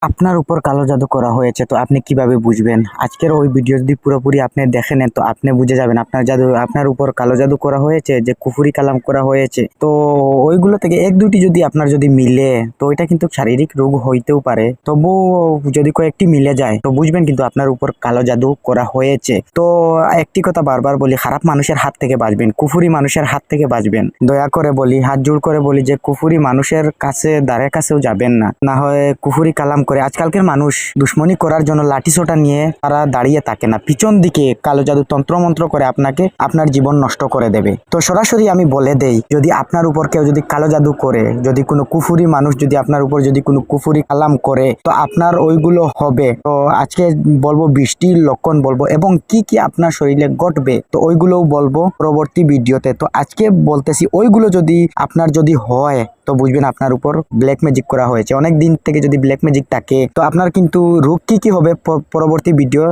আপনার উপর কালো জাদু করা হয়েছে, তো আপনি কিভাবে বুঝবেন? আজকের ওই ভিডিও যদি পুরোপুরি আপনি দেখে নেন তো আপনি বুঝে যাবেন আপনার উপর কালো জাদু করা হয়েছে, যে কুফুরি কালাম করা হয়েছে। তো ওইগুলো থেকে এক দুটি যদি আপনার যদি মিলে, তো ওইটা কিন্তু শারীরিক রোগ হইতেও পারে। তবু যদি কয়েকটি মিলে যায় তো বুঝবেন কিন্তু আপনার উপর কালো জাদু করা হয়েছে। তো একটি কথা বারবার বলি, খারাপ মানুষের হাত থেকে বাঁচবেন, কুফুরি মানুষের হাত থেকে বাঁচবেন। দয়া করে বলি, হাত জোড় করে বলি যে কুফুরি মানুষের কাছে দ্বারের কাছেও যাবেন না, না হয় কুফুরি কালাম করে। আজকালকার মানুষ দুশ্মনী করার জন্য লাঠি সোটা নিয়ে তারা দাঁড়িয়ে থাকে না, পিছন দিকে কালো জাদু তন্ত্রমন্ত্র করে আপনাকে আপনার জীবন নষ্ট করে দেবে। তো সরাসরি আমি বলে দেই, যদি আপনার উপর কেউ যদি কালো জাদু করে, যদি কোনো কুফুরি মানুষ যদি আপনার উপর যদি কোনো কুফুরি কালাম করে, তো আপনার ওইগুলো হবে। তো আজকে বলবো বৃষ্টির লক্ষণ বলবো এবং কি কি আপনার শরীরে ঘটবে, তো ওইগুলোও বলবো পরবর্তী ভিডিওতে। তো আজকে বলতেছি ওইগুলো যদি আপনার যদি হয় তো বুঝবেন আপনার উপর ব্ল্যাক ম্যাজিক করা হয়েছে। অনেক দিন থেকে যদি ব্ল্যাক ম্যাজিক থাকে তো আপনার কিন্তু রোগ কি কি হবে পরবর্তী ভিডিও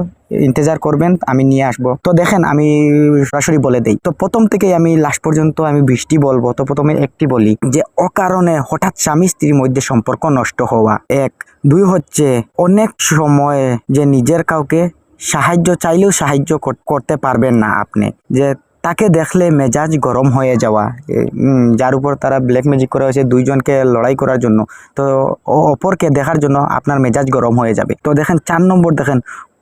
ইন্তজার করবেন, আমি নিয়ে আসবো। তো দেখেন, আমি সরাসরি বলে দেই। তো প্রথম থেকে আমি লাস্ট পর্যন্ত আমি বৃষ্টি বলবো। তো প্রথমে একটি বলি যে অকারণে হঠাৎ স্বামী স্ত্রীর মধ্যে সম্পর্ক নষ্ট হওয়া, এক। দুই হচ্ছে অনেক সময় যে নিজের কাউকে সাহায্য চাইলেও সাহায্য করতে পারবেন না আপনি, যে তাকে দেখলে মেজাজ গরম হয়ে যাওয়া, যার উপর তারা ব্ল্যাক ম্যাজিক করা হয়েছে দুইজনকে লড়াই করার জন্য, তো অপরকে দেখার জন্য আপনার মেজাজ গরম হয়ে যাবে। তো দেখেন 4 নম্বর, দেখেন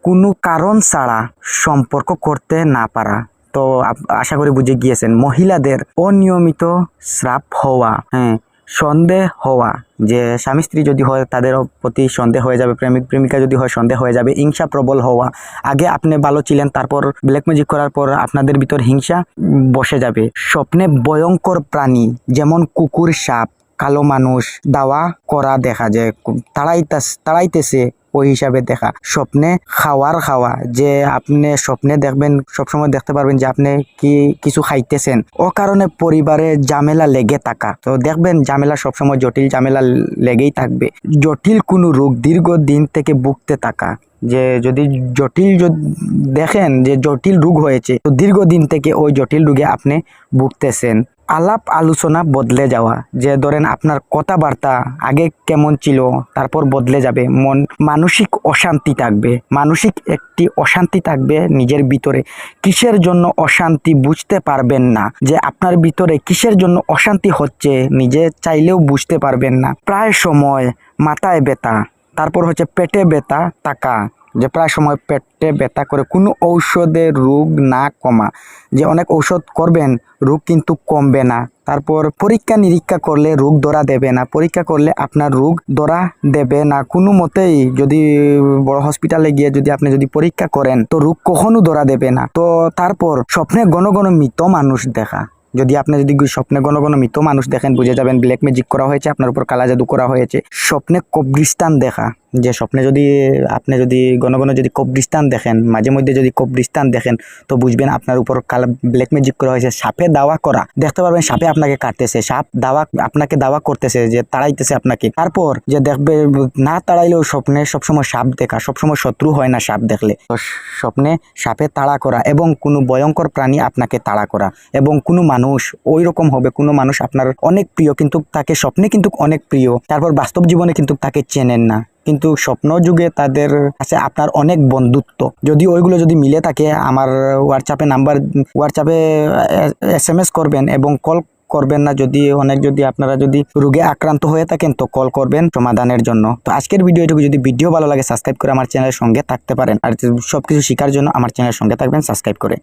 কোনো কারণ ছাড়া সম্পর্ক করতে না পারা। তো আশা করি বুঝে গিয়েছেন। মহিলাদের অনিয়মিত স্রাব হওয়া, সন্দেহ হওয়া, যে স্বামী স্ত্রী যদি হয় তাদের প্রতি সন্দেহ হয়ে যাবে, প্রেমিক প্রেমিকা যদি হয় সন্দেহ হয়ে যাবে, হিংসা প্রবল হওয়া, আগে আপনি ভালো ছিলেন তারপর ব্ল্যাক ম্যাজিক করার পর আপনাদের ভিতর হিংসা বসে যাবে। স্বপ্নে ভয়ঙ্কর প্রাণী যেমন কুকুর, সাপ, কালো মানুষ দাওয়া করা দেখা যায়, তাড়াইতেছে ওই হিসাবে দেখা। স্বপ্নে খাওয়া, যে আপনি স্বপ্নে দেখবেন, সবসময় দেখতে পারবেন যে আপনি কিছু খাইতেছেন। ও কারণে পরিবারে ঝামেলা লেগে থাকা, তো দেখবেন ঝামেলা সবসময় জটিল ঝামেলা লেগেই থাকবে। জটিল কোনো রোগ দীর্ঘদিন থেকে ভুগতে থাকা, যে যদি জটিল দেখেন যে জটিল রোগ হয়েছে, তো দীর্ঘদিন থেকে ওই জটিল রোগে আপনি ভুগতেছেন। আলাপ আলোচনা বদলে যাওয়া, যে ধরেন আপনার কথাবার্তা আগে কেমন ছিল তারপর বদলে যাবে। মানসিক অশান্তি থাকবে, মানসিক একটি অশান্তি থাকবে নিজের ভিতরে। কিসের জন্য অশান্তি বুঝতে পারবেন না, যে আপনার ভিতরে কিসের জন্য অশান্তি হচ্ছে নিজে চাইলেও বুঝতে পারবেন না। প্রায় সময় মাথায় ব্যথা, তারপর হচ্ছে পেটে ব্যথা থাকা, যে প্রায় সময় পেটে ব্যথা করে, কোনো ঔষধের রোগ না কমা, যে অনেক ঔষধ করবেন রোগ কিন্তু কমবে না। তারপর পরীক্ষা নিরীক্ষা করলে রোগ ধরা দেবে না, পরীক্ষা করলে আপনার রোগ ধরা দেবে না কোনো মতেই। যদি বড় হসপিটালে গিয়ে যদি আপনি যদি পরীক্ষা করেন তো রোগ কখনো ধরা দেবে না। তো তারপর স্বপ্নে ঘন ঘন মৃত মানুষ দেখা, যদি আপনি যদি স্বপ্নে ঘন ঘন মৃত মানুষ দেখেন বুঝে যাবেন ব্ল্যাক ম্যাজিক করা হয়েছে, আপনার উপর কালা জাদু করা হয়েছে। স্বপ্নে কবরিস্তান দেখা, যে স্বপ্নে যদি আপনি যদি ঘন ঘন যদি কবরিস্তান দেখেন, মাঝে মধ্যে যদি কবরিস্তান দেখেন তো বুঝবেন আপনার উপর কালা ব্ল্যাক ম্যাজিক করা হয়েছে। সাপে দাওয়া করা, দেখতে পারবেন সাপে আপনাকে কাটতেছে, সাপ আপনাকে দাওয়া করতেছে, যে তাড়াইতেছে আপনাকে। তারপর যে দেখবে না তাড়াইলেও স্বপ্নে সবসময় সাপ দেখা, সবসময় শত্রু হয় না সাপ দেখলে। তো স্বপ্নে সাপে তাড়া করা এবং কোনো ভয়ঙ্কর প্রাণী আপনাকে তাড়া করা, এবং কোনো মানুষ ওই রকম হবে, কোনো মানুষ আপনার অনেক প্রিয় কিন্তু তাকে স্বপ্নে কিন্তু অনেক প্রিয়, তারপর বাস্তব জীবনে কিন্তু তাকে চেনেন না, কিন্তু স্বপ্ন যুগে তাদের কাছে আপনার অনেক বন্ধুত্ব। যদি ওইগুলো যদি মিলে থাকে, আমার হোয়াটসঅ্যাপে SMS করবেন এবং কল করবেন না। যদি আপনারা যদি রোগে আক্রান্ত হয়ে থাকেন তো কল করবেন সমাধানের জন্য। তো আজকের ভিডিওটুকু যদি ভিডিও ভালো লাগে সাবস্ক্রাইব করে আমার চ্যানেলের সঙ্গে থাকতে পারেন, আর সবকিছু শেখার জন্য আমার চ্যানেলের সঙ্গে থাকবেন সাবস্ক্রাইব করে।